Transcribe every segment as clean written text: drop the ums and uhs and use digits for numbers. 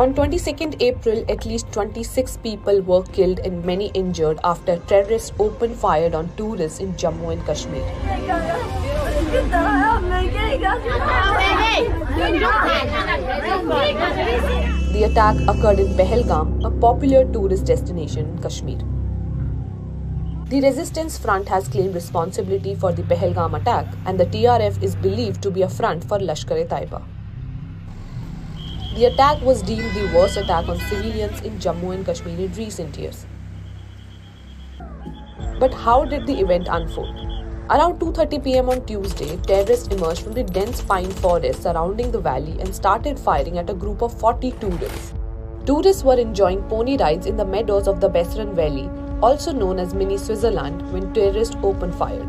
On 22nd April, at least 26 people were killed and many injured after terrorists opened fire on tourists in Jammu and Kashmir. The attack occurred in Pahalgam, a popular tourist destination in Kashmir. The Resistance Front has claimed responsibility for the Pahalgam attack, and the TRF is believed to be a front for Lashkar-e-Taiba. The attack was deemed the worst attack on civilians in Jammu and Kashmir in recent years. But how did the event unfold? Around 2:30 p.m. on Tuesday, terrorists emerged from the dense pine forest surrounding the valley and started firing at a group of 40 tourists. Tourists were enjoying pony rides in the meadows of the Besran Valley, also known as Mini Switzerland, when terrorists opened fire.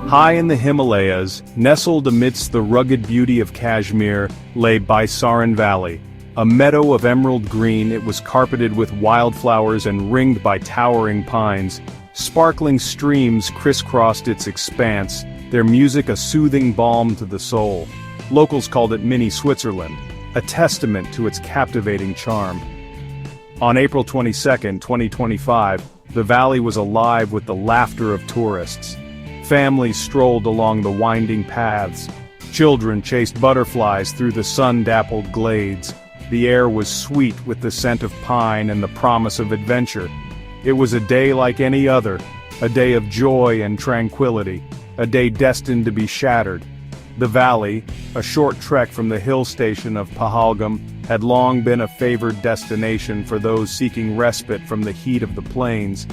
High in the Himalayas, nestled amidst the rugged beauty of Kashmir, lay Baisaran Valley. A meadow of emerald green, it was carpeted with wildflowers and ringed by towering pines. Sparkling streams crisscrossed its expanse, their music a soothing balm to the soul. Locals called it Mini Switzerland, a testament to its captivating charm. On April 22, 2025, the valley was alive with the laughter of tourists. Families strolled along the winding paths. Children chased butterflies through the sun-dappled glades. The air was sweet with the scent of pine and the promise of adventure. It was a day like any other, a day of joy and tranquility, a day destined to be shattered. The valley, a short trek from the hill station of Pahalgam, had long been a favored destination for those seeking respite from the heat of the plains.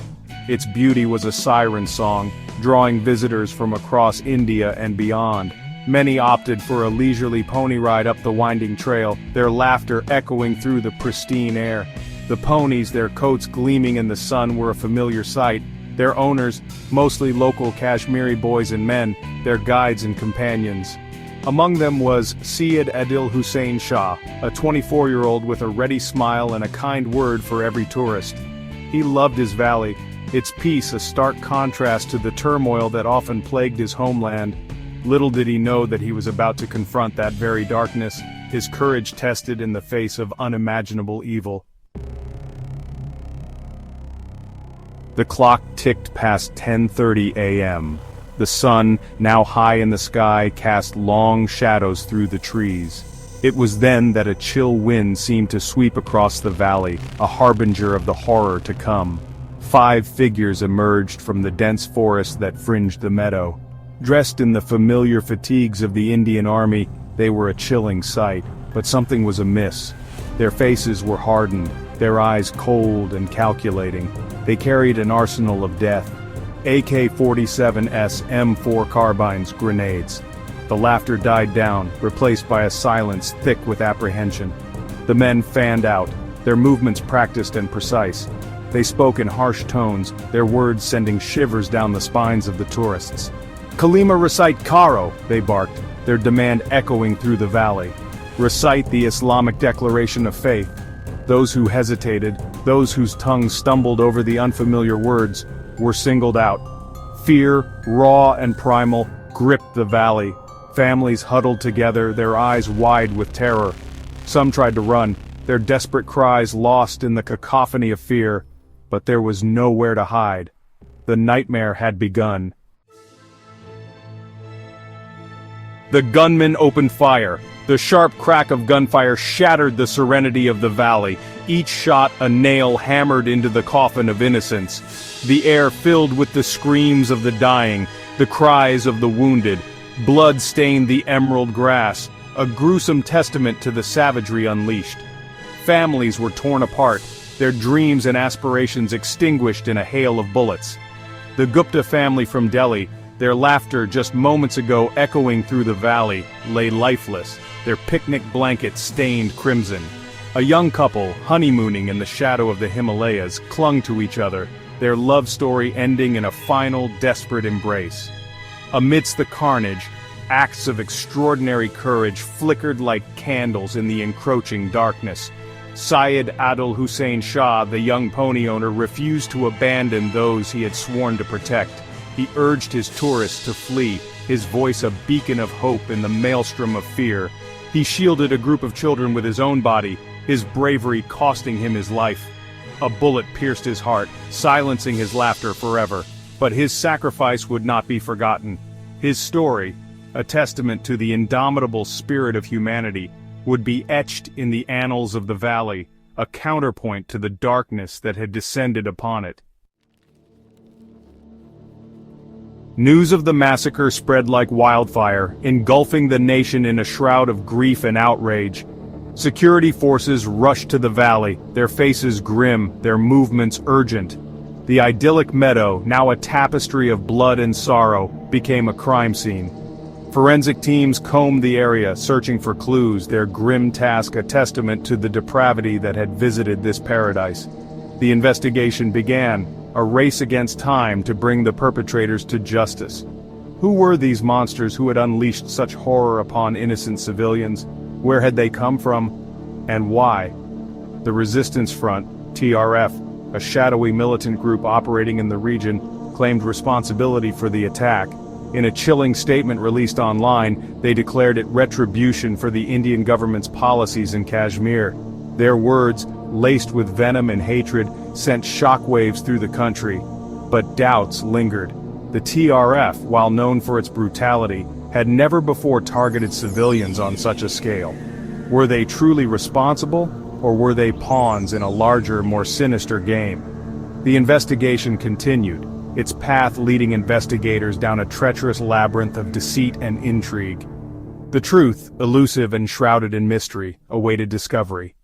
Its beauty was a siren song, drawing visitors from across India and beyond. Many opted for a leisurely pony ride up the winding trail, their laughter echoing through the pristine air. The ponies, their coats gleaming in the sun, were a familiar sight. Their owners, mostly local Kashmiri boys and men, their guides and companions. Among them was Syed Adil Hussain Shah, a 24-year-old with a ready smile and a kind word for every tourist. He loved his valley, its peace a stark contrast to the turmoil that often plagued his homeland. Little did he know that he was about to confront that very darkness, his courage tested in the face of unimaginable evil. The clock ticked past 10:30 a.m. The sun, now high in the sky, cast long shadows through the trees. It was then that a chill wind seemed to sweep across the valley, a harbinger of the horror to come. 5 figures emerged from the dense forest that fringed the meadow. Dressed in the familiar fatigues of the Indian Army, they were a chilling sight, but something was amiss. Their faces were hardened, their eyes cold and calculating. They carried an arsenal of death. AK-47s M4 carbines, grenades. The laughter died down, replaced by a silence thick with apprehension. The men fanned out, their movements practiced and precise. They spoke in harsh tones, their words sending shivers down the spines of the tourists. "Kalima recite Karo," they barked, their demand echoing through the valley. Recite the Islamic declaration of faith. Those who hesitated, those whose tongues stumbled over the unfamiliar words, were singled out. Fear, raw and primal, gripped the valley. Families huddled together, their eyes wide with terror. Some tried to run, their desperate cries lost in the cacophony of fear, but there was nowhere to hide. The nightmare had begun. The gunmen opened fire. The sharp crack of gunfire shattered the serenity of the valley, each shot a nail hammered into the coffin of innocence. The air filled with the screams of the dying, the cries of the wounded. Blood stained the emerald grass, a gruesome testament to the savagery unleashed. Families were torn apart, their dreams and aspirations extinguished in a hail of bullets. The Gupta family from Delhi, their laughter just moments ago echoing through the valley, lay lifeless, their picnic blankets stained crimson. A young couple, honeymooning in the shadow of the Himalayas, clung to each other, their love story ending in a final, desperate embrace. Amidst the carnage, acts of extraordinary courage flickered like candles in the encroaching darkness. Syed Adil Hussain Shah, the young pony owner, refused to abandon those he had sworn to protect. He urged his tourists to flee, his voice a beacon of hope in the maelstrom of fear. He shielded a group of children with his own body, his bravery costing him his life. A bullet pierced his heart, silencing his laughter forever. But his sacrifice would not be forgotten. His story, a testament to the indomitable spirit of humanity, would be etched in the annals of the valley, a counterpoint to the darkness that had descended upon it. News of the massacre spread like wildfire, engulfing the nation in a shroud of grief and outrage. Security forces rushed to the valley, their faces grim, their movements urgent. The idyllic meadow, now a tapestry of blood and sorrow, became a crime scene. Forensic teams combed the area, searching for clues, their grim task a testament to the depravity that had visited this paradise. The investigation began, a race against time to bring the perpetrators to justice. Who were these monsters who had unleashed such horror upon innocent civilians? Where had they come from? And why? The Resistance Front, TRF, a shadowy militant group operating in the region, claimed responsibility for the attack. In a chilling statement released online, they declared it retribution for the Indian government's policies in Kashmir. Their words, laced with venom and hatred, sent shockwaves through the country. But doubts lingered. The TRF, while known for its brutality, had never before targeted civilians on such a scale. Were they truly responsible, or were they pawns in a larger, more sinister game? The investigation continued, its path leading investigators down a treacherous labyrinth of deceit and intrigue. The truth, elusive and shrouded in mystery, awaited discovery.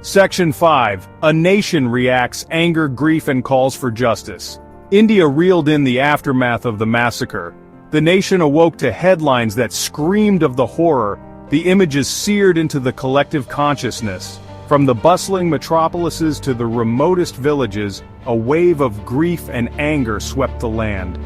Section 5. A nation reacts, anger, grief, and calls for justice. India reeled in the aftermath of the massacre. The nation awoke to headlines that screamed of the horror, the images seared into the collective consciousness. From the bustling metropolises to the remotest villages, a wave of grief and anger swept the land.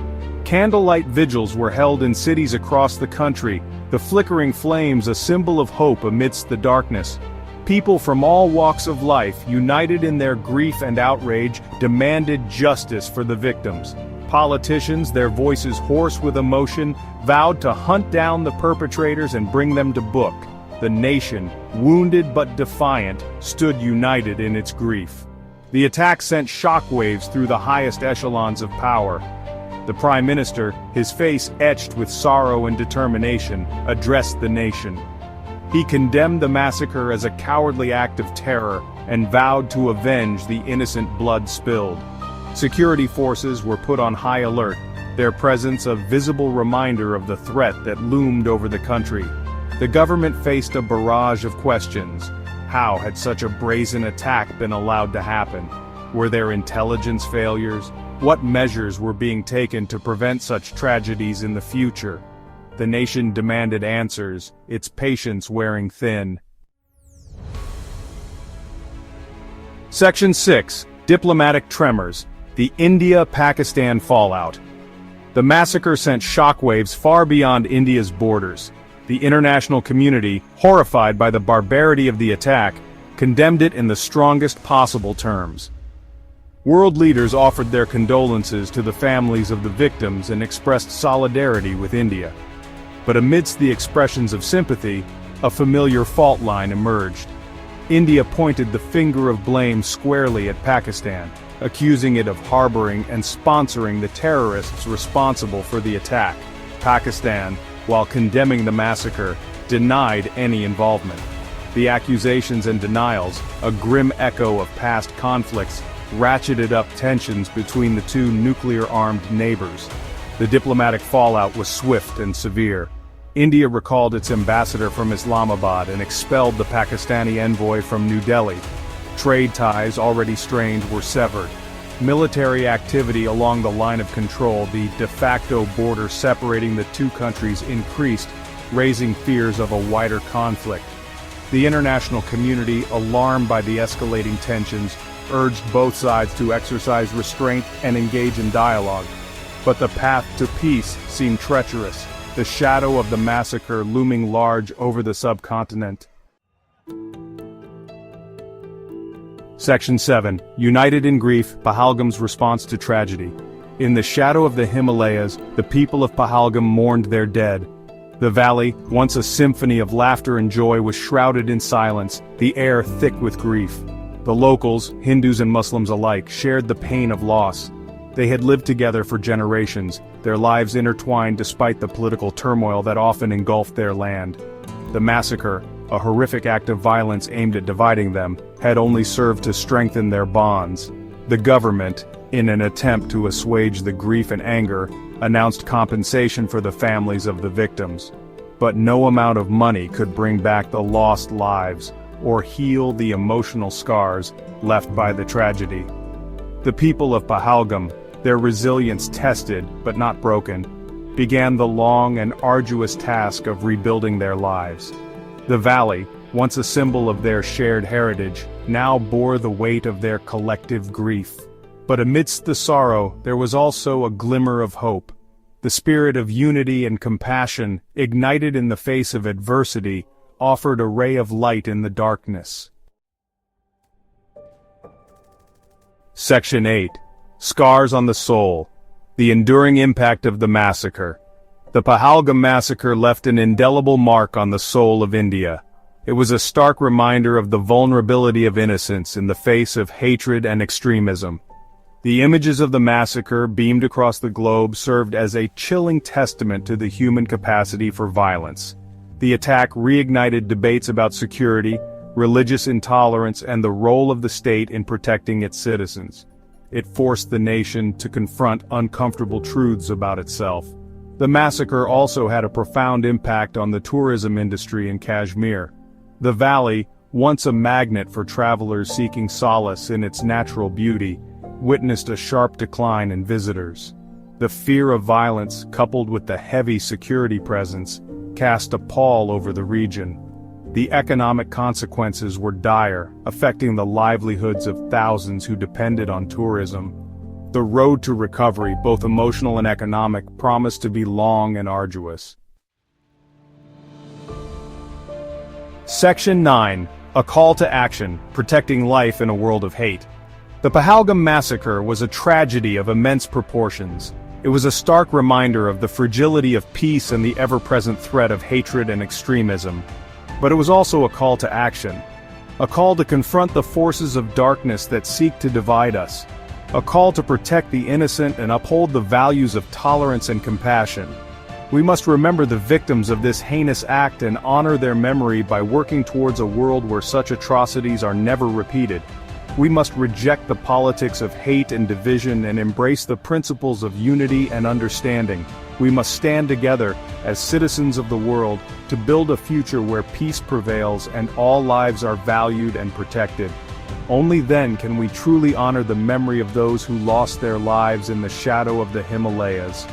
Candlelight vigils were held in cities across the country, the flickering flames a symbol of hope amidst the darkness. People from all walks of life, united in their grief and outrage, demanded justice for the victims. Politicians, their voices hoarse with emotion, vowed to hunt down the perpetrators and bring them to book. The nation, wounded but defiant, stood united in its grief. The attack sent shockwaves through the highest echelons of power. The Prime Minister, his face etched with sorrow and determination, addressed the nation. He condemned the massacre as a cowardly act of terror and vowed to avenge the innocent blood spilled. Security forces were put on high alert, their presence a visible reminder of the threat that loomed over the country. The government faced a barrage of questions. How had such a brazen attack been allowed to happen? Were there intelligence failures? What measures were being taken to prevent such tragedies in the future? The nation demanded answers, its patience wearing thin. Section 6. Diplomatic Tremors. The India-Pakistan Fallout. The massacre sent shockwaves far beyond India's borders. The international community, horrified by the barbarity of the attack, condemned it in the strongest possible terms. World leaders offered their condolences to the families of the victims and expressed solidarity with India. But amidst the expressions of sympathy, a familiar fault line emerged. India pointed the finger of blame squarely at Pakistan, accusing it of harboring and sponsoring the terrorists responsible for the attack. Pakistan, while condemning the massacre, denied any involvement. The accusations and denials, a grim echo of past conflicts, ratcheted up tensions between the two nuclear-armed neighbors. The diplomatic fallout was swift and severe. India recalled its ambassador from Islamabad and expelled the Pakistani envoy from New Delhi. Trade ties, already strained, were severed. Military activity along the line of control, the de facto border separating the two countries, increased, raising fears of a wider conflict. The international community, alarmed by the escalating tensions, urged both sides to exercise restraint and engage in dialogue. But the path to peace seemed treacherous, the shadow of the massacre looming large over the subcontinent. Section 7. United in Grief, Pahalgam's Response to Tragedy. In the shadow of the Himalayas, the people of Pahalgam mourned their dead. The valley, once a symphony of laughter and joy, was shrouded in silence, the air thick with grief. The locals, Hindus and Muslims alike, shared the pain of loss. They had lived together for generations, their lives intertwined despite the political turmoil that often engulfed their land. The massacre, a horrific act of violence aimed at dividing them, had only served to strengthen their bonds. The government, in an attempt to assuage the grief and anger, announced compensation for the families of the victims. But no amount of money could bring back the lost lives, or heal the emotional scars left by the tragedy. The people of Pahalgam, their resilience tested but not broken, began the long and arduous task of rebuilding their lives. The valley, once a symbol of their shared heritage, now bore the weight of their collective grief. But amidst the sorrow, there was also a glimmer of hope. The spirit of unity and compassion, ignited in the face of adversity, offered a ray of light in the darkness. Section 8. Scars on the Soul. The enduring impact of the massacre. The Pahalgam Massacre left an indelible mark on the soul of India. It was a stark reminder of the vulnerability of innocence in the face of hatred and extremism. The images of the massacre beamed across the globe served as a chilling testament to the human capacity for violence. The attack reignited debates about security, religious intolerance, and the role of the state in protecting its citizens. It forced the nation to confront uncomfortable truths about itself. The massacre also had a profound impact on the tourism industry in Kashmir. The valley, once a magnet for travelers seeking solace in its natural beauty, witnessed a sharp decline in visitors. The fear of violence, coupled with the heavy security presence, cast a pall over the region. The economic consequences were dire, affecting the livelihoods of thousands who depended on tourism. The road to recovery, both emotional and economic, promised to be long and arduous. Section 9. A Call to Action, Protecting Life in a World of Hate. The Pahalgam Massacre was a tragedy of immense proportions. It was a stark reminder of the fragility of peace and the ever-present threat of hatred and extremism. But it was also a call to action. A call to confront the forces of darkness that seek to divide us. A call to protect the innocent and uphold the values of tolerance and compassion. We must remember the victims of this heinous act and honor their memory by working towards a world where such atrocities are never repeated. We must reject the politics of hate and division and embrace the principles of unity and understanding. We must stand together as citizens of the world to build a future where peace prevails and all lives are valued and protected. Only then can we truly honor the memory of those who lost their lives in the shadow of the Himalayas.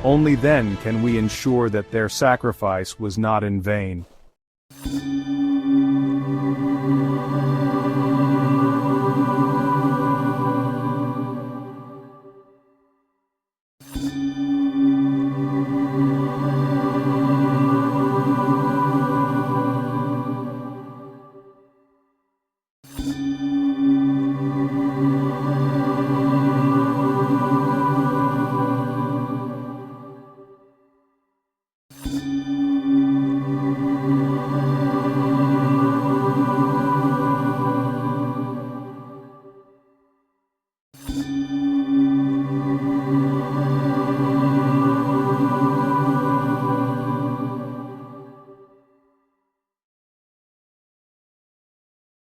Only then can we ensure that their sacrifice was not in vain.